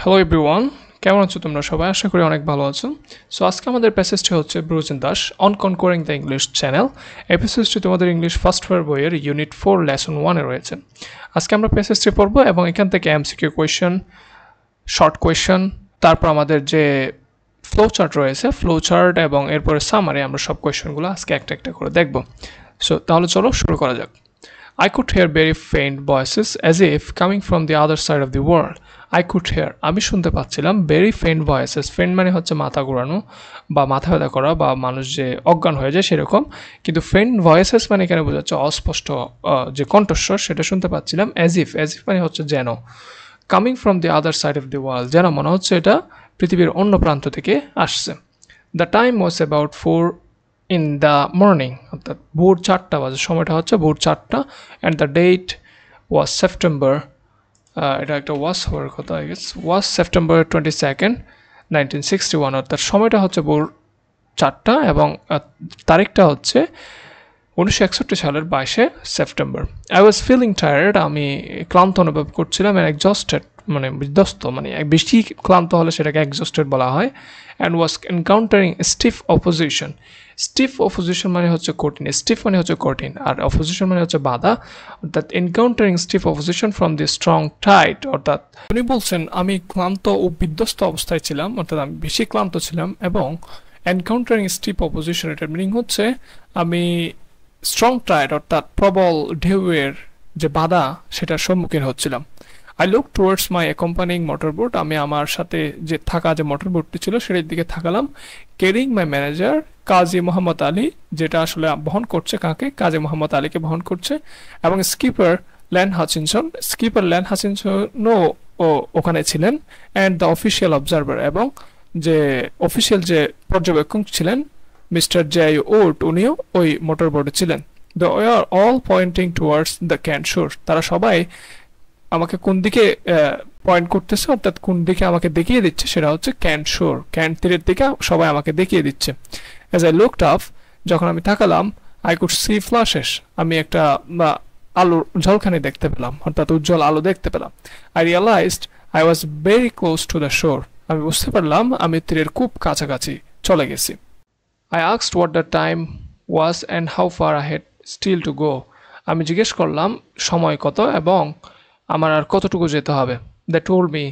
Hello everyone, কেমন আছো তোমরা সবাই? আশা করি অনেক ভালো আছো। সো আজকে আমাদের প্যাসেজটি হচ্ছে Brojen Das on conquering the English channel. এই প্যাসেজটি তোমাদের ইংলিশ ফার্স্ট ইয়ার বইয়ের ইউনিট 4 লেসন 1-এ রয়েছে। আজকে আমরা প্যাসেজটি পড়বো এবং এখান থেকে এমসিকিউ কোয়েশ্চেন, শর্ট কোয়েশ্চেন, তারপর আমাদের যে ফ্লো চার্ট রয়েছে, ফ্লো চার্ট এবং এরপরে সামারি, আমরা সব কোয়েশ্চেনগুলো আজকে একটা একটা করে দেখব। সো তাহলে চলো শুরু করা যাক। I could hear very faint voices as if coming from the other side of the world. I could hear, আমি শুনতে পাচ্ছিলাম very faint voices. Faint মানে হচ্ছে মাথা ঘোরানো বা মাথা ব্যথা করা বা মানুষ যে অজ্ঞান হয়ে যায় সেরকম, কিন্তু faint voices মানে এখানে বোঝাচ্ছে অস্পষ্ট যে কণ্ঠস্বর, সেটা শুনতে পাচ্ছিলাম as if মানে হচ্ছে যেন, coming from the other side of the world, যেন মনে হচ্ছে এটা পৃথিবীর অন্য প্রান্ত থেকে আসছে। The time was about 4 in the morning, অর্থাৎ ভোর 4টা বাজে, সময়টা হচ্ছে ভোর 4টা, and the date was September, এটা একটা ওয়াজ হওয়ার কথা, I guess was September 22nd 1961, অর্থাৎ সময়টা হচ্ছে ভোর 4টা এবং তারিখটা হচ্ছে 1961 সালের 22শে September. I was feeling tired, আমি ক্লান্ত অনুভব করছিলাম, অ্যান্ড এক্সস্টেড মানে বিধ্বস্ত, মানে বেশি ক্লান্ত হলে সেটাকে এক্সস্টেড বলা হয়। And was encountering stiff opposition. Stiff opposition মানে হচ্ছে কঠিন, স্টিফ মানে হচ্ছে কঠিন, আর অপোজিশন মানে হচ্ছে বাধা, অর্থাৎ encountering stiff opposition from the strong tide, অর্থাৎ উনি বলছেন আমি ক্লান্ত ও বিধ্বস্ত অবস্থায় ছিলাম, অর্থাৎ আমি বেশি ক্লান্ত ছিলাম, এবং এনকাউন্টারিং স্টিফ অপোজিশন এটার মিনিং হচ্ছে আমি স্ট্রং টাইড অর্থাৎ প্রবল ঢেউয়ের যে বাধা সেটার সম্মুখীন হচ্ছিলাম। I look towards my accompanying motorboat, আমি আমার সাথে যে থাকা যে মোটরবোটটি ছিল সেটার দিকে থাকালাম। ক্যারিং মাই ম্যানেজার কাজী মোহাম্মদ আলী, যেটা আসলে বহন করছে কাকে? কাজী মোহাম্মদ আলীকে বহন করছে, এবং skipper Len Hutchinson, skipper Len হাচিনসনও ওখানে ছিলেন, অ্যান্ড দ্য অফিসিয়াল অবজারভার, এবং যে অফিসিয়াল যে পর্যবেক্ষক ছিলেন মিস্টার জে ওট, উনিও ওই মোটরবোটে ছিলেন। The way are all pointing towards the Kent shore, তারা সবাই আমাকে কোন দিকে পয়েন্ট করতেছে, অর্থাৎ কোন দিকে আমাকে দেখিয়ে দিচ্ছে, সেটা হচ্ছে ক্যান্ট শোর, ক্যান্ট তীরের দিকে সবাই আমাকে দেখিয়ে দিচ্ছে। অ্যাজ আই লুকড আপ, যখন আমি তাকালাম, আই কুড সি ফ্ল্যাশেস, আমি একটা আলোর ঝলকানি দেখতে পেলাম, অর্থাৎ উজ্জ্বল আলো দেখতে পেলাম। I realised I was very close to the শোর, আমি বুঝতে পারলাম আমি তীরের খুব কাছাকাছি চলে গেছি। I asked what the time was and how far I had still to go. আমি জিজ্ঞেস করলাম সময় কত এবং আমার আর কতটুকু যেতে হবে। They told me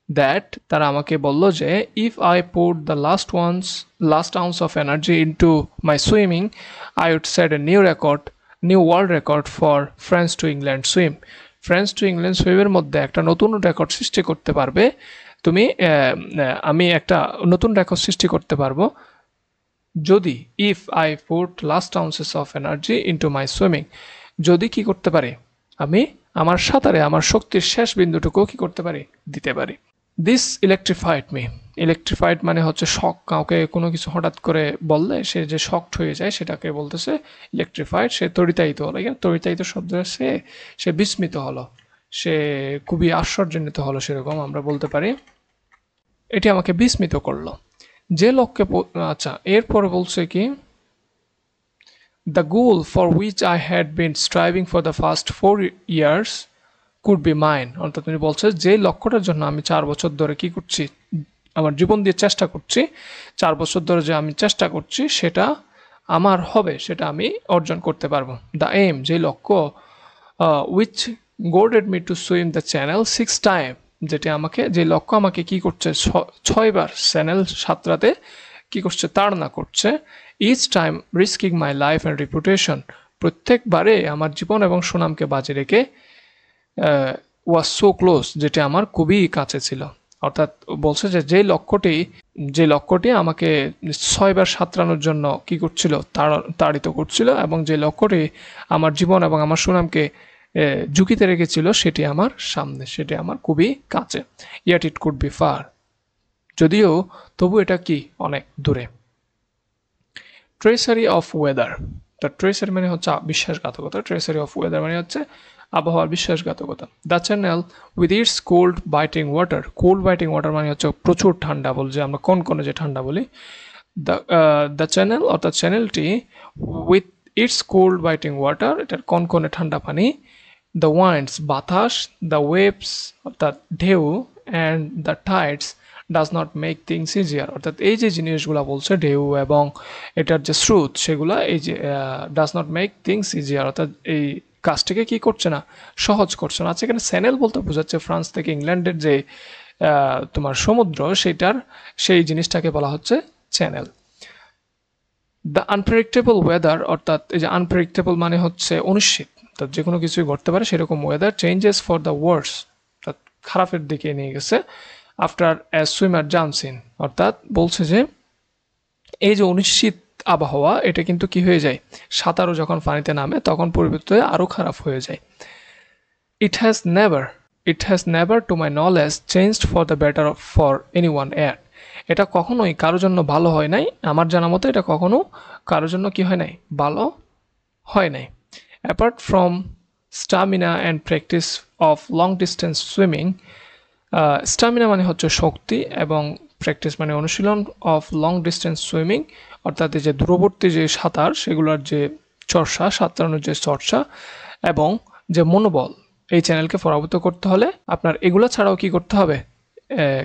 that, তারা আমাকে বলল যে if I put the last ounce of energy into my swimming, I would set a new world record for France to England swim. France to England সুইমের মধ্যে একটা নতুন রেকর্ড সৃষ্টি করতে পারবে তুমি, আমি একটা নতুন রেকর্ড সৃষ্টি করতে পারবো যদি if I put last ounces of energy into my swimming, যদি কি করতে পারি, আমি আমার সাঁতারে আমার শক্তির শেষ বিন্দুটুকু কি করতে পারি, দিতে পারি। দিস ইলেকট্রিফাইড মি, ইলেকট্রিফাইড মানে হচ্ছে শক, কাউকে কোনো কিছু হঠাৎ করে বললে সে যে শকড হয়ে যায় সেটাকে বলতেছে ইলেকট্রিফাইড। সে তরিতায়িত হলো, তরিতায়িত শব্দ সে বিস্মিত হলো, সে খুবই আশ্চর্যান্বিত হলো, সেরকম আমরা বলতে পারি। এটি আমাকে বিস্মিত করলো। যে লক্ষ্যে, আচ্ছা এরপরে বলছে কি, the goal for which I had been striving for the first 4 years could be mine, অর্থাৎ তুমি বলছে যে লক্ষ্যটার জন্য আমি 4 বছর ধরে কি করছি, আমার জীবন দিয়ে চেষ্টা করছি, 4 বছর ধরে যে আমি চেষ্টা করছি সেটা আমার হবে, সেটা আমি অর্জন করতে পারবো। দ্য এম, যে লক্ষ্য, which goaded me to swim the channel 6 times, যেটি আমাকে, যে লক্ষ্য আমাকে কি করছে 6 বার চ্যানেল সাঁতরাতে কি করছে, তাড়না করছে। Each time risking my life and reputation, প্রত্যেকবারে আমার জীবন এবং সুনামকে বাজে রেখে, ওয়াজ সো ক্লোজ, যেটি আমার খুবই কাছে ছিল। অর্থাৎ বলছে যে যে লক্ষ্যটি আমাকে 6 বার সাঁতরানোর জন্য কি করছিল, তাড়িত করছিল, এবং যে লক্ষ্যটি আমার জীবন এবং আমার সুনামকে ঝুঁকিতে রেখেছিল, সেটি আমার সামনে, সেটি আমার খুবই কাছে। Yacht it could be far, যদিও তবু এটা কি অনেক দূরে। ট্রেসারি অফ ওয়েদার, দ্য ট্রেসারি মানে হচ্ছে বিশ্বাসঘাতকতা, ট্রেসারি অফ ওয়েদার মানে হচ্ছে আবহাওয়ার বিশ্বাসঘাতকতা। The channel with its cold biting water, cold biting water মানে হচ্ছে প্রচুর ঠান্ডা, বল যে আমরা কনকনে যে ঠান্ডা বলি। দ্য চ্যানেল অর্থাৎ চ্যানেলটি, with its cold biting water, এটার কনকনে ঠান্ডা পানি, দ্য ওয়াইন্ডস বাতাস, দ্য ওয়েভস অর্থাৎ ঢেউ, and the Tides does not make things easier. অর্থাৎ এই যে জিনিসগুলো বলছে ঢেউ এবং এটার যে স্রোত সেগুলা এই যে does not make things easier, অর্থাৎ এই কাজটাকে কি করছে না, সহজ করছে না। আচ্ছা, এখানে চ্যানেল বলতে বোঝাচ্ছে ফ্রান্স থেকে ইংল্যান্ডের যে তোমার সমুদ্র সেই জিনিসটাকে বলা হচ্ছে চ্যানেল। দ্য আনপ্রেডিক্টেবল ওয়েদার, অর্থাৎ এই যে আনপ্রেডিক্টেবল মানে হচ্ছে অনিশ্চিত, অর্থাৎ যে কোনো কিছুই ঘটতে পারে সেরকম ওয়েদার, চেঞ্জেস ফর দ্য ওয়ার্স, অর্থাৎ খারাপের দিকে নিয়ে গেছে। After a swimmer jumps in, অর্থাৎ বলছে যে এই যে অনিশ্চিত আবহাওয়া এটা কিন্তু কি হয়ে যায়, সাঁতারও যখন পানিতে নামে তখন পরিবর্তিত হয়ে আরও খারাপ হয়ে যায়। It has never to my knowledge changed for the better for any one air. এটা কখনোই কারোর জন্য ভালো হয় নাই, আমার জানা মতো এটা কখনো কারোর জন্য কি হয় নাই, ভালো হয় নাই। Apart from stamina and practice of long distance swimming, stamina মানে হচ্ছে শক্তি এবং প্র্যাকটিস মানে অনুশীলন অফ লং ডিস্টেন্স সুইমিং, অর্থাৎ এই যে দূরবর্তী যে সাঁতার সেগুলোর যে চর্চা, সাঁতরানোর যে চর্চা এবং যে মনোবল, এই চ্যানেলকে পরাভূত করতে হলে আপনার এগুলো ছাড়াও কি করতে হবে,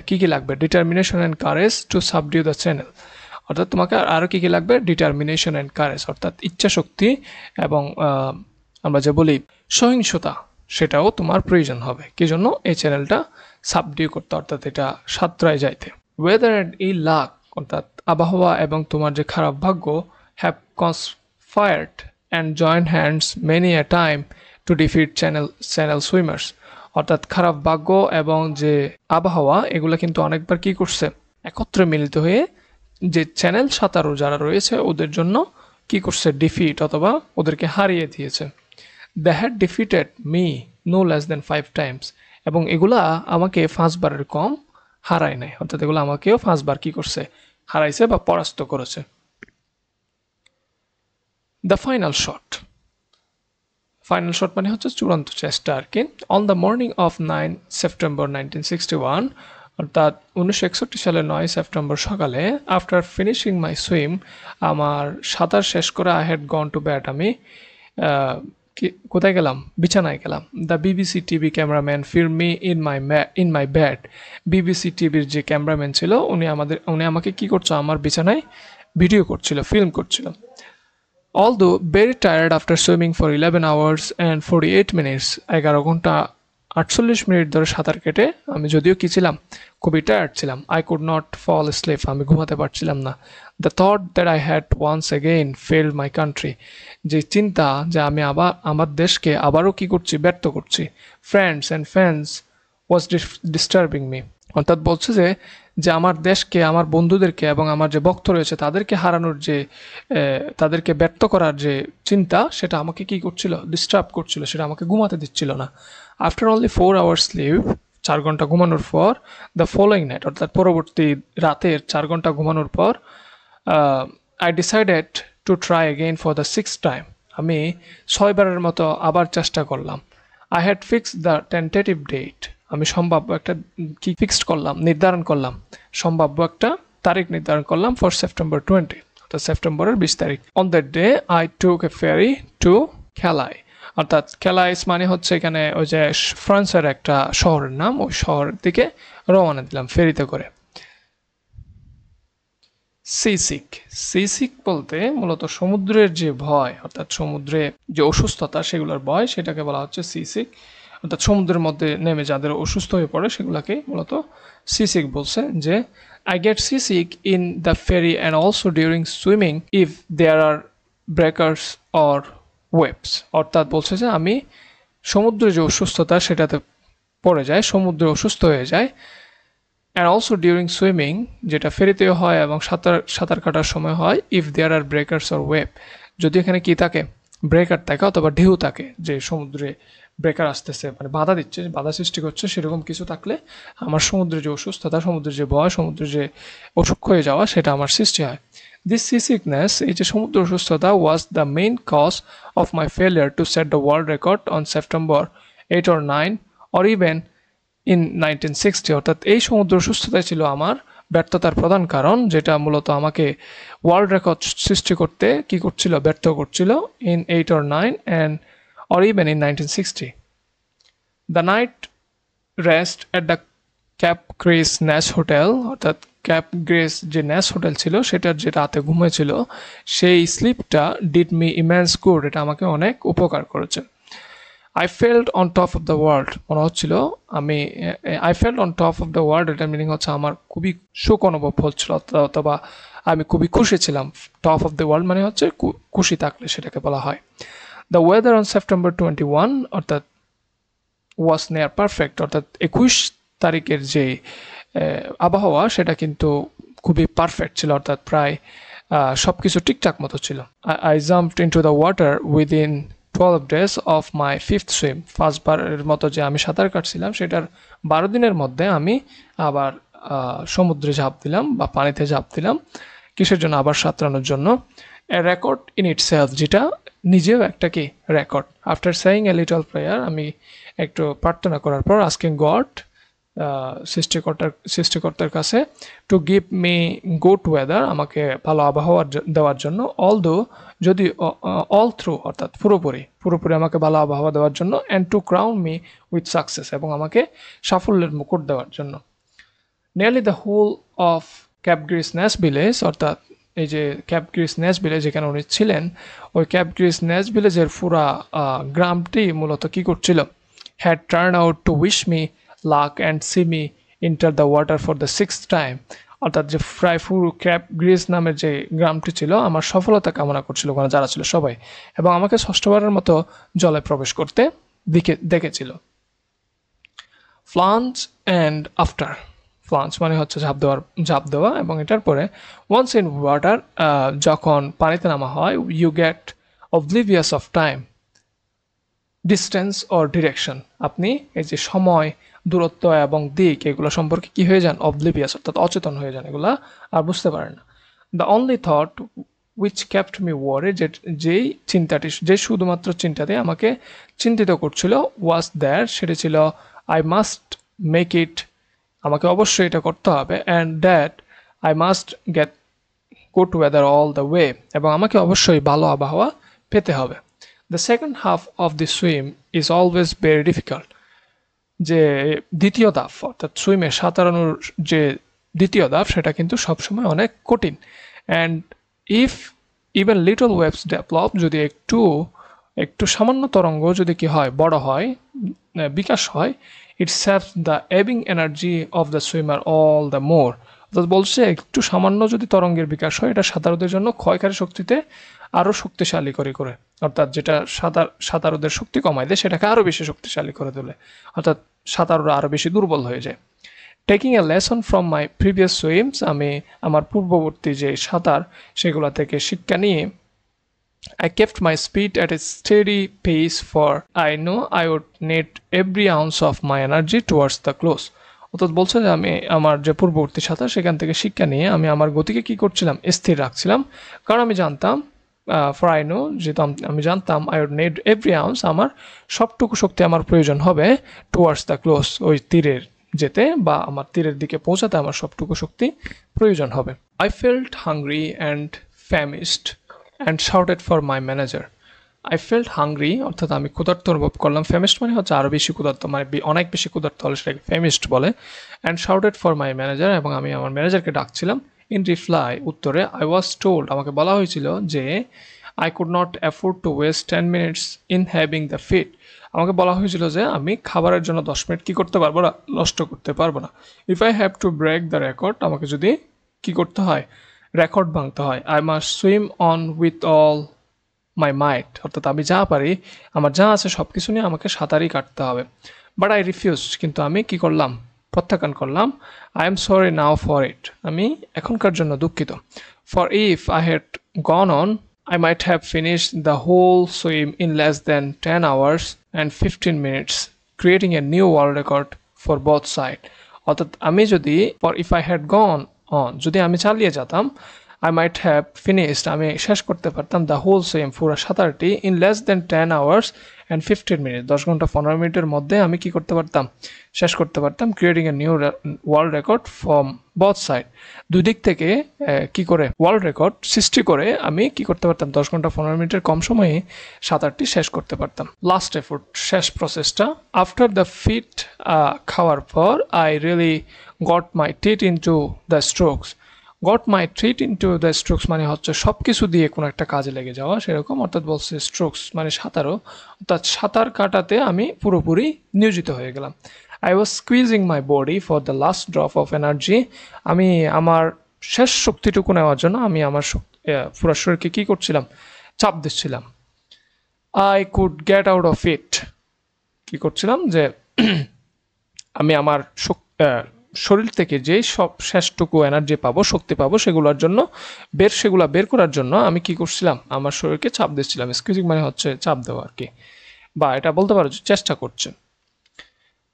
কি কি লাগবে, determination and courage to subdue the channel, অর্থাৎ তোমাকে আরও কী কী লাগবে, ডিটারমিনেশন অ্যান্ড কারেজ অর্থাৎ ইচ্ছাশক্তি এবং আমরা যে বলি সহিংসতা, সেটাও তোমার প্রয়োজন হবে। কি জন্য, এই চ্যানেলটা সাবডিউ করতে, অর্থাৎ এটা সাঁতরায় যাইতে। ওয়েদার অ্যান্ড ই লাক, অর্থাৎ আবহাওয়া এবং তোমার যে খারাপ ভাগ্য, have conspired and joined hands many a time to defeat channel swimmers, অর্থাৎ খারাপ ভাগ্য এবং যে আবহাওয়া এগুলো কিন্তু অনেকবার কি করছে, একত্রে মিলিত হয়ে যে চ্যানেল সাঁতারু যারা রয়েছে ওদের জন্য কি করছে, ডিফিট অথবা ওদেরকে হারিয়ে দিয়েছে। They had defeated me no less than 5 times, এবং এগুলা আমাকে 5 বারের কম হারায় নাই, অর্থাৎ এগুলো আমাকেও 5 বার কি করছে, হারাইছে বা পরাস্ত করেছে। দ্য ফাইনাল শট মানে হচ্ছে চূড়ান্ত চেষ্টা আর কি। On the morning of 9 September 1961, অর্থাৎ 1961 সালের 9 সেপ্টেম্বর সকালে, আফটার ফিনিশিং মাই সুইম, আমার সাঁতার শেষ করে I had gone to bad, আমি কোথায় গেলাম, বিছানায় গেলাম। The BBC TV cameraman film me in my bad, BBC টিভির যে ক্যামেরাম্যান ছিল উনি আমাকে কি করছে, আমার বিছানায় ভিডিও করছিল, ফিল্ম করছিল। Although very tired after swimming for 11 hours and 48 minutes, 11 ঘন্টা 48 মিনিট ধরে সাঁতার কেটে আমি যদিও কি ছিলাম, খুবই টায়ার্ড ছিলাম। I could not fall asleep, আমি ঘুমাতে পারছিলাম না। The thought that I had once again failed my country, যে চিন্তা যে আমি আবার আমার দেশকে আবারও কি করছি, ব্যর্থ করছি। Friends and fans was disturbing me, অর্থাৎ বলছে যে আমার দেশকে, আমার বন্ধুদেরকে এবং আমার যে ভক্ত রয়েছে তাদেরকে হারানোর যে তাদেরকে ব্যর্থ করার যে চিন্তা, সেটা আমাকে কি করছিল, ডিস্টার্ব করছিল, সেটা আমাকে ঘুমাতে দিচ্ছিল না। আফটার অনলি 4 আওয়ার্স স্লিপ, 4 ঘন্টা ঘুমানোর পর, দ্য ফলোয়িং নাইট, অর্থাৎ পরবর্তী রাতের 4 ঘন্টা ঘুমানোর পর, I decided to try again for the 6th time, আমি 6 বারের মতো আবার চেষ্টা করলাম। I had fixed the tentative date, আমি সম্ভাব্য একটা কি ফিক্সড করলাম, নির্ধারণ করলাম, সম্ভাব্য একটা তারিখ নির্ধারণ করলাম ফর সেপ্টেম্বর 20, অর্থাৎ সেপ্টেম্বরের 20 তারিখ। On that day I took a ferry to Calais, অর্থাৎ খেলাইস মানে হচ্ছে এখানে ওই যে ফ্রান্সের একটা শহরের নাম, ওই শহরের দিকে রওনা দিলাম ফেরিতে করে। সিসিক বলতে মূলত সমুদ্রের যে ভয়, অর্থাৎ সমুদ্রে যে অসুস্থতা সেগুলোর ভয়, সেটাকে বলা হচ্ছে সিসিক, অর্থাৎ সমুদ্রের মধ্যে নেমে যাদের অসুস্থ হয়ে পড়ে সেগুলোকে মূলত সিসিক বলছে। যে I get seasick in the ferry and also during swimming if there are breakers or waves, অর্থাৎ বলছে যে আমি সমুদ্রের যে অসুস্থতা সেটাতে পড়ে যায়, সমুদ্রে অসুস্থ হয়ে যায়। অ্যান্ড অলসো ডিউরিং সুইমিং, যেটা ফেরিতেও হয় এবং সাঁতার কাটার সময় হয়, if there are breakers or wave, যদি এখানে কি থাকে, ব্রেকার থাকে অথবা ঢেউ থাকে, যে সমুদ্রে ব্রেকার আসতেছে মানে বাধা দিচ্ছে, বাধা সৃষ্টি করছে, সেরকম কিছু থাকলে আমার সমুদ্রের যে অসুস্থতা, সমুদ্রের যে ভয়, সমুদ্রের যে অসুখ হয়ে যাওয়া, সেটা আমার সৃষ্টি হয়। দিস সি সিকনেস, এই যে সমুদ্র অসুস্থতা, was the main cause of my failure to set the world record on September 8 or 9 or even in 1960, অর্থাৎ এই সমুদ্র অসুস্থতাই ছিল আমার ব্যর্থতার প্রধান কারণ, যেটা মূলত আমাকে ওয়ার্ল্ড রেকর্ড সৃষ্টি করতে কি করছিল, ব্যর্থ করছিল, in 8 or 9 and or even in 1960. The night rest at the cap grace Nash hotel, অর্থাৎ ক্যাপ গ্রেস যে ন্যাশ হোটেল ছিল সেটার যে রাতে ঘুমিয়েছিল সেই স্লিপটা ডিড মি ইমেন্স গুড, এটা আমাকে অনেক উপকার করেছে। I felt on top of the world, মনে হচ্ছিল আমি I felt on top of the world, এটার মিনিং হচ্ছে আমার খুবই সুখ অনুভব হচ্ছিল অথবা আমি খুবই খুশি ছিলাম। টপ অফ দ্য ওয়ার্ল্ড মানে হচ্ছে খুশি থাকলে সেটাকে বলা হয়। দ্য ওয়েদার অন সেপ্টেম্বর 21 অর্থাৎ ওয়াজ নেয়ার পারফেক্ট, অর্থাৎ 21 তারিখের যে আবহাওয়া সেটা কিন্তু খুবই পারফেক্ট ছিল, অর্থাৎ প্রায় সব কিছু ঠিকঠাক মতো ছিল। I jumped into the water within 12 days of my fifth swim, ফার্স্টবারের মতো যে আমি সাঁতার কাটছিলাম সেটার 12 দিনের মধ্যে আমি আবার সমুদ্রে ঝাঁপ দিলাম বা পানিতে ঝাঁপ দিলাম। কিসের জন্য? আবার সাঁতরানোর জন্য। এ রেকর্ড ইন ইট সেলফ, যেটা নিজেও একটা কি record. After saying a little prayer, আমি একটু প্রার্থনা করার পর আস্কিং গড, সৃষ্টিকর্তার কাছে, to give me good weather, আমাকে ভালো আবহাওয়া দেওয়ার জন্য, যদি অল থ্রু অর্থাৎ পুরোপুরি আমাকে ভালো আবহাওয়া দেওয়ার জন্য, and to crown me with success, এবং আমাকে সাফল্যের মুকুট দেওয়ার জন্য। Nearly the whole of Cap Gris Nez village, অর্থাৎ এই যে ক্যাপ গ্রিস ন্যাশ ভিলেজ যেখানে উনি ছিলেন, ওই ক্যাপ গ্রিস ন্যাশ ভিলেজের পুরা গ্রামটি মূলত কি করছিল? Had turn out to wish me luck and see me enter the water for the 6th time, অর্থাৎ যে প্রায় পুরো ক্যাপ গ্রিস নামের যে গ্রামটি ছিল আমার সফলতা কামনা করছিল ওখানে যারা ছিল সবাই, এবং আমাকে ষষ্ঠবারের মতো জলে প্রবেশ করতে দেখেছিল। প্লাঞ্জ অ্যান্ড আফটার, প্লাঞ্জ মানে হচ্ছে ঝাঁপ দেওয়া, এবং এটার পরে ওয়ান্স ইন ওয়াটার, যখন পানিতে নামা হয়, you get oblivious of time, distance or direction, আপনি এই যে সময়, দূরত্ব এবং দিক এগুলো সম্পর্কে কি হয়ে যান? অবলিভিয়াস, অর্থাৎ অচেতন হয়ে যান, এগুলা আর বুঝতে পারেন না। The only thought which kept me worry, যে শুধুমাত্র চিন্তাতে আমাকে চিন্তিত করছিল, ওয়াজ দ্যাট, সেটা ছিল আই মাস্ট মেক ইট, আমাকে অবশ্যই এটা করতে হবে, and that I must get good weather all the way, এবং আমাকে অবশ্যই ভালো আবহাওয়া পেতে হবে। The second half of the swim is always very difficult, যে দ্বিতীয় ধাপ অর্থাৎ সুইমে সাঁতারানোর যে দ্বিতীয় ধাপ সেটা কিন্তু সবসময় অনেক কঠিন। And if even little waves develop, যদি একটু সামান্য তরঙ্গ যদি কি হয়, বড় হয়, বিকাশ হয়, it saves the ebbing energy of the swimmer all the more, অর্থাৎ বলছে একটু সামান্য যদি তরঙ্গের বিকাশ হয় এটা সাঁতারুদের জন্য ক্ষয়কারী শক্তিতে আরও শক্তিশালী করে, অর্থাৎ যেটা সাঁতারুদের শক্তি কমায় দেয় সেটাকে আরও বেশি শক্তিশালী করে তোলে, অর্থাৎ সাঁতারুরা আরও বেশি দুর্বল হয়ে যায়। Taking a lesson from my previous swims, আমি আমার পূর্ববর্তী যে সাঁতার সেগুলো থেকে শিক্ষা নিয়ে, I kept my speed at a steady pace, for I know I would need every ounce of my energy towards the close. অর্থাৎ বলছে যে আমি আমার যে পূর্ববর্তী সাঁতার সেখান থেকে শিক্ষা নিয়ে আমি আমার গতিকে কি করছিলাম? স্থির রাখছিলাম, কারণ আমি জানতাম, ফর আই নো, যেহেতু আমি জানতাম, I would need every ounce, আমার সবটুকু শক্তি আমার প্রয়োজন হবে টুয়ার্ডস দ্য ক্লোজ, ওই তীরের যেতে বা আমার তীরের দিকে পৌঁছাতে আমার সবটুকু শক্তি প্রয়োজন হবে। I felt hungry and famished and shouted for my manager. I felt hungry, অর্থাৎ আমি ক্ষুধার্ত অনুভব করলাম, ফ্যামিস্ট মানে হচ্ছে আরও বেশি ক্ষুধার্ত, মানে অনেক বেশি ক্ষুধার্ত হলে সেটাকে ফ্যামিস্ট বলে। And shouted for my manager, এবং আমি আমার ম্যানেজারকে ডাকছিলাম। ইন রিপ্লাই, উত্তরে, আই ওয়াজ টোল্ড, আমাকে বলা হয়েছিল যে I could not afford to waste 10 minutes in having the feed, আমাকে বলা হয়েছিল যে আমি খাবারের জন্য 10 মিনিট কী করতে পারবো না? নষ্ট করতে পারবো না। If I have to break the record, আমাকে যদি কী করতে হয়? রেকর্ড ভাঙতে হয়। I must swim on with all my might, অর্থাৎ আমি যা পারি, আমার যা আছে সব কিছু নিয়ে আমাকে সাঁতারই কাটতে হবে। বাট আই রিফিউজ, কিন্তু আমি কি করলাম? প্রত্যাখ্যান করলাম। I am sorry now for it, আমি এখনকার জন্য দুঃখিত। For if I had gone on, I might have finished the whole swim in less than 10 hours and 15 minutes, creating a new world record for both sides. অর্থাৎ আমি যদি, for if I had gone on, যদি আমি চালিয়ে যেতাম, I might have finished, আমি শেষ করতে পারতাম দ্য হোল সুইম পুরো সাঁতারটি in less than 10 hours and 15 minutes, 10 ঘন্টা 15 মিনিটের মধ্যে আমি কি করতে পারতাম, শেষ করতে পারতাম। Creating a new world record from both side, দুই দিক থেকে কি করে ওয়ার্ল্ড রেকর্ড সৃষ্টি করে আমি কি করতে পারতাম, 10 ঘন্টা 15 মিনিটের কম সময়ে সাঁতারটি শেষ করতে পারতাম। লাস্ট এফোর্ট, শেষ প্রসেসটা। আফটার দ্য ফিট খাওয়ার পর I really got my teeth into the strokes. Got my ট্রিট ইনটু দ্য স্ট্রোকস মানে হচ্ছে সব কিছু দিয়ে কোনো একটা কাজে লেগে যাওয়া সেরকম, অর্থাৎ বলছে স্ট্রোকস মানে সাঁতারও, অর্থাৎ সাঁতার কাটাতে আমি পুরোপুরি নিয়োজিত হয়ে গেলাম। I was squeezing my body for the last drop of energy, আমি আমার শেষ শক্তিটুকু নেওয়ার জন্য আমি আমার পুরো শরীরকে কী করছিলাম, চাপ দিচ্ছিলাম। I could get out of it, কী করছিলাম যে আমি আমার শরীর থেকে যেই সব শেষটুকু এনার্জি পাবো, শক্তি পাবো, সেগুলোর জন্য সেগুলা বের করার জন্য আমি কি করছিলাম, আমার শরীরকে চাপ দিচ্ছিলাম। স্কুইজিং মানে হচ্ছে চাপ দেওয়া আর কি, বা এটা বলতে পারো চেষ্টা করছে।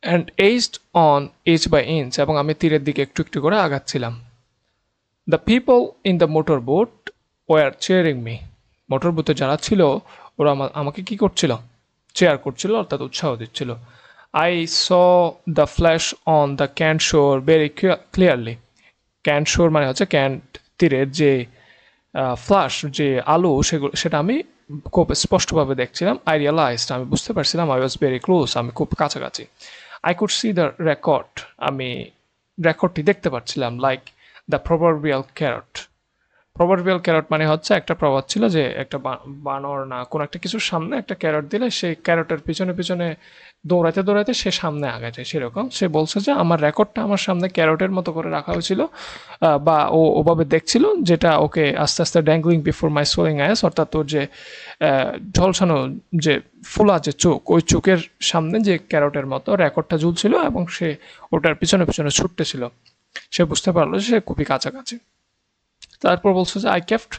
And edged on inch by inch, এবং আমি তীরের দিকে একটু একটু করে আগাচ্ছিলাম। The people in the motor boat were cheering me, motor বোটে যারা ছিল ওরা আমাকে কি করছিল, চেয়ার করছিল, অর্থাৎ উৎসাহ দিচ্ছিল। I saw the flash on the Kent shore very clearly. Kent shore মানে হচ্ছে ক্যান্ট তীরের যে ফ্ল্যাশ, যে আলো, সেটা আমি খুব স্পষ্টভাবে দেখছিলাম। I realized, আমি বুঝতে পারছিলাম, I was very close, আমি খুব কাছাকাছি। I could see the record, আমি রেকর্ডটি দেখতে পাচ্ছিলাম। Like the proverbial carrot. Proverbial carrot মানে হচ্ছে একটা প্রবাদ ছিল যে একটা বানর না কোনো একটা কিছুর সামনে একটা ক্যারট দিলে সেই ক্যারটের পিছনে পিছনে দৌড়াতে দৌড়াতে সে সামনে আগে যায়, সেরকম সে বলছে যে আমার রেকর্ডটা আমার সামনে ক্যারটের মতো করে রাখা হয়েছিল, বা ও ওভাবে দেখছিল, যেটা ওকে আস্তে আস্তে ড্যাঙ্গলিং বিফোর মাই সোয়িং আইস, অর্থাৎ ওর যে ঝলসানো যে ফুলা যে চোখ, ওই চোখের সামনে যে ক্যারটের মতো রেকর্ডটা ঝুলছিল এবং সে ওটার পিছনে পিছনে ছুটতেছিল। সে বুঝতে পারলো যে সে খুবই কাছাকাছি। তারপর বলছে যে I kept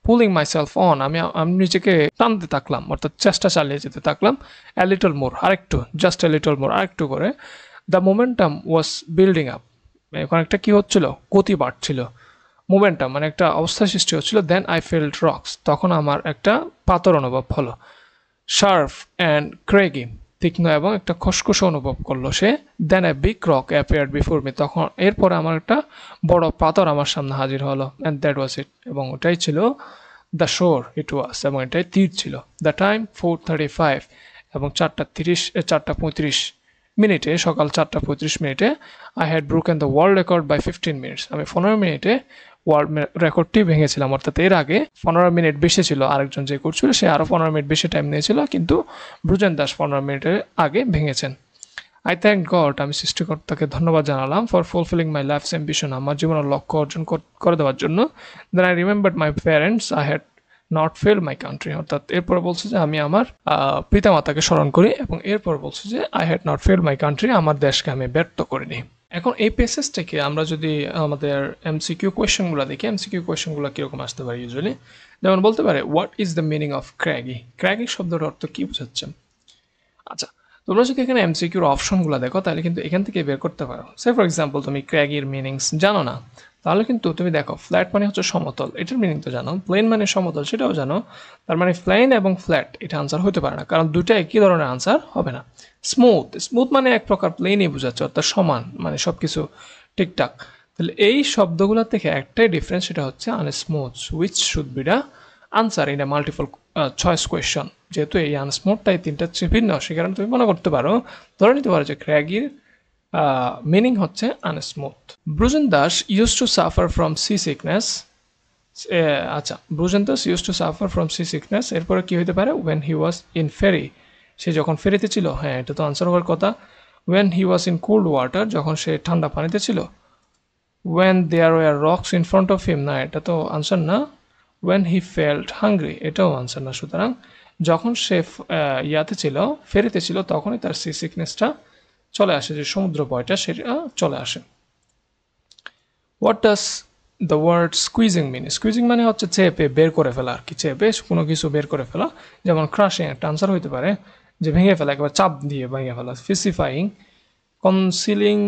pulling myself on, আমি নিজেকে টানতে থাকলাম, অর্থাৎ চেষ্টা চালিয়ে যেতে থাকলাম। অ্যা লিটল মোর, আরেকটু, জাস্ট অ্যা লিটল মোর, আরেকটু করে। The momentum was building up, এখন একটা কী হচ্ছিল, গতি বাড়ছিল। মোমেন্টাম মানে একটা অবস্থা সৃষ্টি হচ্ছিল। দেন আই ফিল্ড রক্স, তখন আমার একটা পাথর অনুভব হলো। শার্প অ্যান্ড ক্রেগি, তীক্ষ্ণ এবং একটা খসখসে অনুভব করলো সে। Then a big rock appeared before me, তখন এরপরে আমার একটা বড় পাথর আমার সামনে হাজির হলো। অ্যান্ড দ্যাট ওয়াজ ইট, এবং ওটাই ছিল দ্য শোর, ইট ওয়াজ, এবং এটাই তীর ছিল। দ্য টাইম 4:35, এবং 4:35 মিনিটে, সকাল 4:35 মিনিটে। I had broken the world record by 15 minutes, আমি 15 মিনিটে ওয়ার্ল্ড রেকর্ডটি ভেঙেছিলাম, অর্থাৎ এর আগে 15 মিনিট বেশি ছিল, আরেকজন যে করছিল সে আরও 15 মিনিট বেশি টাইম নিয়েছিল, কিন্তু ব্রুজেন দাস 15 মিনিটের আগে ভেঙেছেন। আই থ্যাংক গড, আমি সৃষ্টিকর্তাকে ধন্যবাদ জানালাম, for fulfilling my life's ambition, আমার জীবনের লক্ষ্য অর্জন করে দেওয়ার জন্য। Then I remembered my parents, I had not fail my country, অর্থাৎ এরপরে বলছে যে আমি আমার পিতামাতাকে স্মরণ করি, এবং এরপর বলছে যে I had not fail my country, আমার দেশকে আমি ব্যর্থ করিনি। এখন এই প্যাসেজ থেকে আমরা যদি আমাদের এমসিকিউ কোয়েশ্চেনগুলো দেখি, এমসিকিউ কোয়েশ্চেনগুলো কীরকম আসতে পারে ইউজুয়ালি, যেমন বলতে পারে what is the meaning of craggy, craggy শব্দের অর্থ কী বোঝাচ্ছে। আচ্ছা, তোমরা যদি এখানে এমসিকিউর অপশনগুলো দেখো তাহলে কিন্তু এখান থেকে বের করতে পারো। সে ফর এক্সাম্পল তুমি ক্র্যাগির মিনিংস জানো না, তাহলে কিন্তু তুমি দেখো ফ্ল্যাট মানে হচ্ছে সমতল, এটার মিনিং তো জানো। প্লেন মানে সমতল, সেটাও জানো। তার মানে প্লেন এবং ফ্ল্যাট এটা আনসার হতে পারে না, কারণ দুটো একই ধরনের আনসার হবে না। স্মুথ, স্মুথ মানে এক প্রকার প্লেনই বোঝাচ্ছে, অর্থাৎ সমান, মানে সব কিছু ঠিকঠাক। তাহলে এই শব্দগুলোর থেকে একটাই ডিফারেন্স, সেটা হচ্ছে unsmooth, which should be the answer in a multiple choice question. যেহেতু এই আনস্মুথটাই তিনটা ভিন্ন, সে কারণে তুমি মনে করতে পারো, ধরে নিতে পারো যে ক্র্যাগির মিনিং হচ্ছে unsmooth. Brojen Das use to suffer from sea sickness. আচ্ছা, Brojen Das use to suffer from sea sickness, এরপরে কী হতে পারে, ওয়েন হি ওয়াজ ইন ফেরি, সে যখন ফেরিতে ছিল, হ্যাঁ এটা তো আনসার হওয়ার কথা। When he was in cold water, যখন সে ঠান্ডা পানিতে ছিল। When there were rocks in front of him, না এটা তো আনসার না। ওয়েন হি ফেল্ট হাংরি, এটাও আনসার না। সুতরাং যখন সে ইয়াতে ছিল, ফেরিতে ছিল, তখনই তার সি সিকনেসটা চলে আসে, যে সমুদ্র ভয়টা সেটা চলে আসে। What does the word squeezing mean, squeezing মানে হচ্ছে চেপে বের করে ফেলা আর কি, চেপে কোনো কিছু বের করে ফেলা। যেমন ক্রাশিং একটা আনসার হইতে পারে, যে ভেঙে ফেলা, একবার চাপ দিয়ে ভেঙে ফেলা। ফিসিফাইং, কনসিলিং,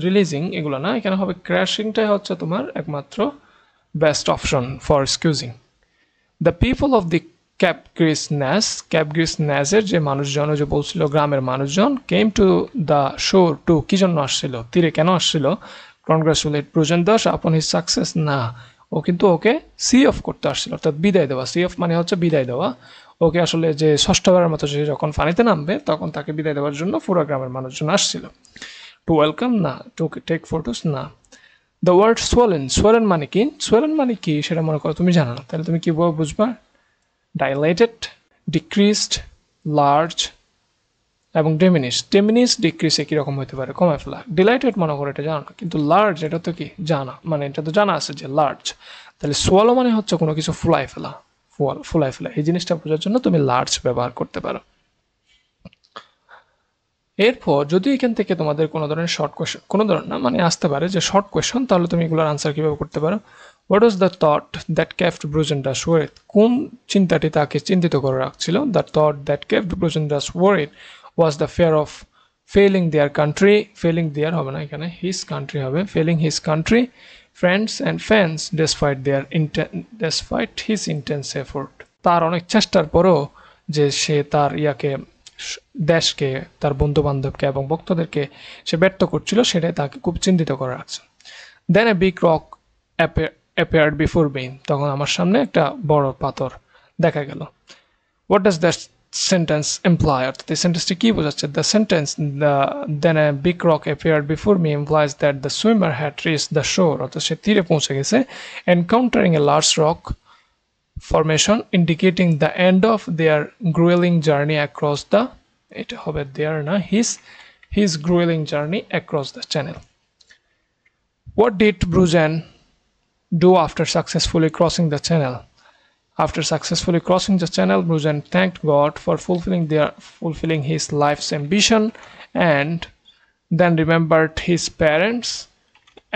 রিলিজিং, এগুলো না, এখানে হবে ক্র্যাশিংটাই হচ্ছে তোমার একমাত্র best option for excusing. The people of the ক্যাপগ্রিসনেসের যে মানুষজন যে বলছিল গ্রামের মানুষজন came to the shore to কি জন্য আসছিল, তীরে কেন আসছিল, congratulate ব্রুজেন Das upon his success, না ও কিন্তু ওকে সি অফ করতে আসছিল, অর্থাৎ বিদায় দেওয়া। সি অফ মানে হচ্ছে বিদায় দেওয়া। ওকে আসলে যে ষষ্ঠবারের মতো সে যখন পানিতে নামবে তখন তাকে বিদায় দেওয়ার জন্য পুরো গ্রামের মানুষজন আসছিল। টু ওয়েলকাম না, টু টেক ফটোস না। দ্য ওয়ার্ড সোয়েলেন, সোয়েলেন মানে কি, সোয়েলেন মানে কি সেটা মনে করো তুমি জানো না, তাহলে তুমি কীভাবে বুঝবা? ডাইলেটেড, ডিক্রিজড, লার্জ এবং ডেমিনিশ। ডেমিনিশ ডিক্রিজ একই রকম হতে পারে, কমে ফেলা। ডিলাইটেড মনে করো এটা জানো না, কিন্তু লার্জ এটা তো কি জানা, মানে এটা তো জানা আছে যে লার্জ। তাহলে সোয়ালো মানে হচ্ছে কোনো কিছু ফুলাই ফেলা, ফুলাই ফেলা। এই জিনিসটা বোঝার জন্য তুমি লার্জ ব্যবহার করতে পারো। এরপর যদি এখান থেকে তোমাদের কোনো ধরনের শর্ট কোয়েশ্চন, কোনো ধরনের না মানে আসতে পারে যে শর্ট কোয়েশ্চন, তাহলে তুমি এগুলোর আনসার কীভাবে করতে পারো? What was the thought that kept Brojen Das worried, কোন চিন্তাটি তাকে চিন্তিত করে রাখছিল? The thought that kept Brojen Das worried was the fear of failing their country, failing there হবে না এখানে, হিজ কান্ট্রি হবে, failing his country, friends and fans despite his intense effort, তার অনেক চেষ্টার পরও যে সে তার দেশকে, তার বন্ধু বান্ধবকে এবং ভক্তদেরকে সে ব্যর্থ করছিল, সেটাই তাকে খুব চিন্তিত করে রাখছে। Then a big rock appeared before me, তখন আমার সামনে একটা বড় পাথর দেখা গেল। What does that sentence imply, অর্থাৎ এই সেন্টেন্সটি কী বোঝাচ্ছে? The sentence then a big rock appeared before me implies that the swimmer had reached the shore, অর্থাৎ সে তীরে পৌঁছে গেছে। Encountering a large rock formation indicating the end of their grueling journey across the, এটা হবে their না, his grueling journey across the channel. What did Bruzen do after successfully crossing the channel? After successfully crossing the channel, Bruzen thanked God for fulfilling his life's ambition, and then remembered his parents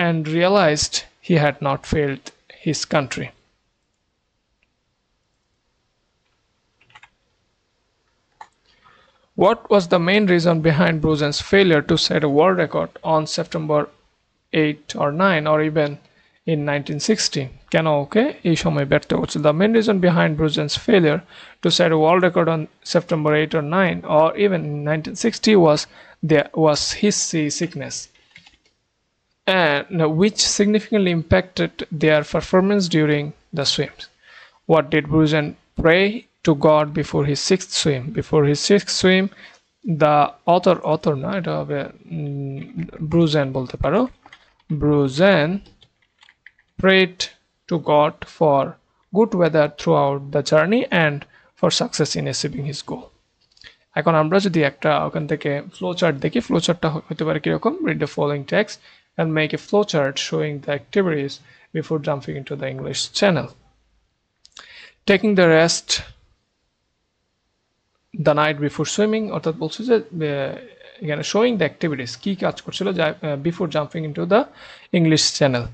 and realized he had not failed his country. What was the main reason behind Bruzen's failure to set a world record on September 8 or 9 or even in 1960? কেন ওকে এই সময় ব্যর্থ হচ্ছে? The main reason behind Bruzen's failure to set a world record on September 8 or 9 or even in 1960 was his seasickness, and which significantly impacted their performance during the swims. What did Bruzen pray to God before his sixth swim? Before his sixth swim, the author না, এটা হবে Bruzen বলতে পারো। Bruzen prayed to God for good weather throughout the journey and for success in achieving his goal. এখন আমরা যদি একটা ওখান থেকে ফ্লো চার্ট দেখি, ফ্লো চার্টটা হতে পারে কিরকম? Read the following text and make a flow chart showing the activities before jumping into the English Channel. Taking the rest the night before swimming, অর্থাৎ বলছে যে এখানে showing the activities কি কাজ করছিল before jumping into the English Channel,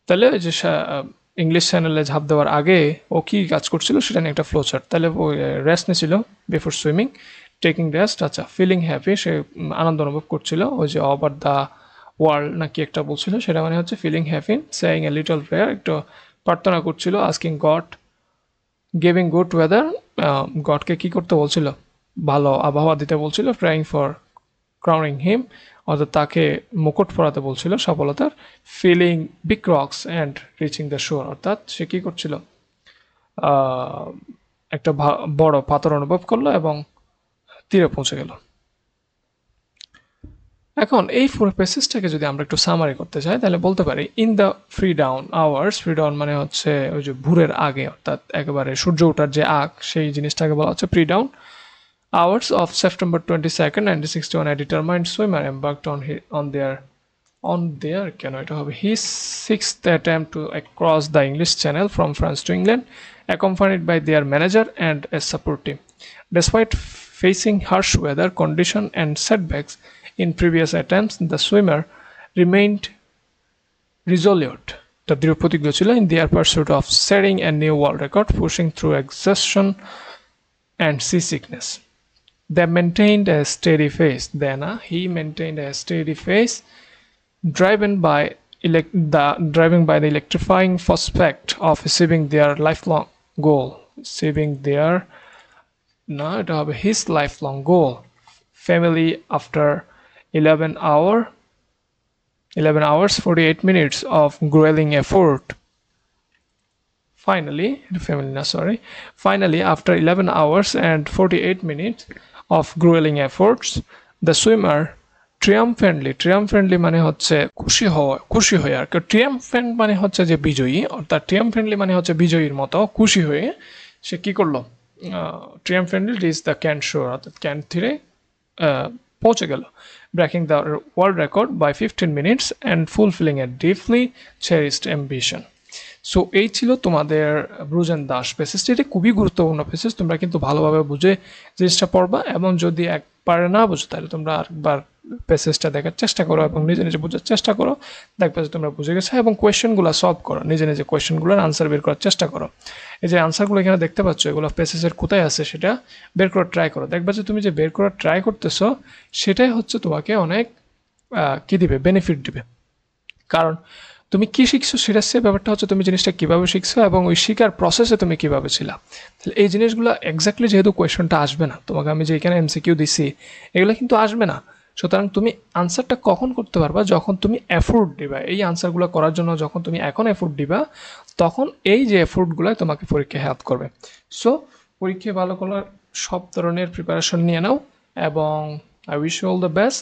তাহলে যে English চ্যানেলে ঝাঁপ দেওয়ার আগে ও কি কাজ করছিল সেটা নিয়ে একটা ফ্লো চার্ট। তাহলে ও রেস্ট নিয়েছিল বিফোর সুইমিং, টেকিং রেস্ট, আচ্ছা ফিলিং হ্যাপি, সে আনন্দ অনুভব করছিল, ওই যে ওভার দ্য ওয়ার্ল্ড নাকি একটা বলছিল সেটা মানে হচ্ছে feeling happy, saying a little prayer, একটু প্রার্থনা করছিল, asking God, giving good weather, গডকে কি করতে বলছিল? ভালো আবহাওয়া দিতে বলছিল, প্রেয়িং ফর ক্রাউনিং হিম, অর্থাৎ তাকে মুকুট পরাতে বলছিল সফলতার, feeling big rocks and reaching the shore, অর্থাৎ সে কী করছিল? একটা বড় পাথর অনুভব করলো এবং তীরে পৌঁছে গেল। এখন এই পুরো প্যাসেজটাকে যদি আমরা একটু সামারি করতে চাই তাহলে বলতে পারি in the free down hours, free down মানে হচ্ছে ওই যে ভোরের আগে, অর্থাৎ একেবারে সূর্য ওঠার যে আগ সেই জিনিসটাকে বলা হচ্ছে pre down hours of September 22nd, 1961, a determined swimmer embarked on their his sixth attempt to cross the English Channel from France to England, accompanied by their manager and a support team. Despite facing harsh weather conditions and setbacks in previous attempts, the swimmer remained resolute in their pursuit of setting a new world record, pushing through exhaustion and seasickness. They maintained a steady face. He maintained a steady face, driven by driving by the electrifying prospect of achieving their lifelong goal. It will be his lifelong goal. Family after 11 hours 48 minutes of grueling effort. Finally, after 11 hours and 48 minutes of grueling efforts, the swimmer triumphantly মানে হচ্ছে খুশি হয়ে আর কি triumphant মানে হচ্ছে যে বিজয়ী, অর্থাৎ triumphantly মানে হচ্ছে বিজয়ীর মতো খুশি হয়ে সে কি করলো, triumphantly reached the Cannes shore, অর্থাৎ ক্যান তীরে পৌঁছে গেল, breaking the world record by 15 minutes and fulfilling a deeply cherished ambition. So এই ছিল তোমাদের ব্রুজেন দাস প্যাসেজটি। এটা খুবই গুরুত্বপূর্ণ প্যাসেজ, তোমরা কিন্তু ভালোভাবে বুঝে জিনিসটা পড়বা, এবং যদি একবারে না বুঝো তাহলে তোমরা আরেকবার প্যাসেজটা দেখার চেষ্টা করো এবং নিজে নিজে বোঝার চেষ্টা করো, দেখবে যে তোমরা বুঝে গেছো, এবং কোয়েশ্চেনগুলো সলভ করো, নিজে নিজে কোয়েশ্চেনগুলোর আনসার বের করার চেষ্টা করো। এই যে আনসারগুলো এখানে দেখতে পাচ্ছ, এগুলো প্যাসেজের কোথায় আছে সেটা বের করার ট্রাই করো, দেখবা যে তুমি যে বের করার ট্রাই করতেছো সেটাই হচ্ছে তোমাকে অনেক কি দিবে, বেনিফিট দিবে। কারণ তুমি কি শিখছো সেটা সে ব্যাপারটা হচ্ছে তুমি জিনিসটা কিভাবে শিখছো এবং ওই শিখার প্রসেসে তুমি কিভাবে ছিলা। তাহলে এই জিনিসগুলো এক্স্যাক্টলি যেহেতু কোয়েশনটা আসবে না তোমাকে, আমি যে এখানে এমসিকিউ দিছি এগুলো কিন্তু আসবে না, সুতরাং তুমি আনসারটা কখন করতে পারবা, যখন তুমি এফোর্ট দিবা। এই আনসারগুলো করার জন্য যখন তুমি এখন এফোর্ট দিবা, তখন এই যে এফোর্টগুলো তোমাকে পরীক্ষায় হেল্প করবে। সো পরীক্ষায় ভালো করার সব ধরনের প্রিপারেশন নিয়ে নাও, এবং I wish you all the best.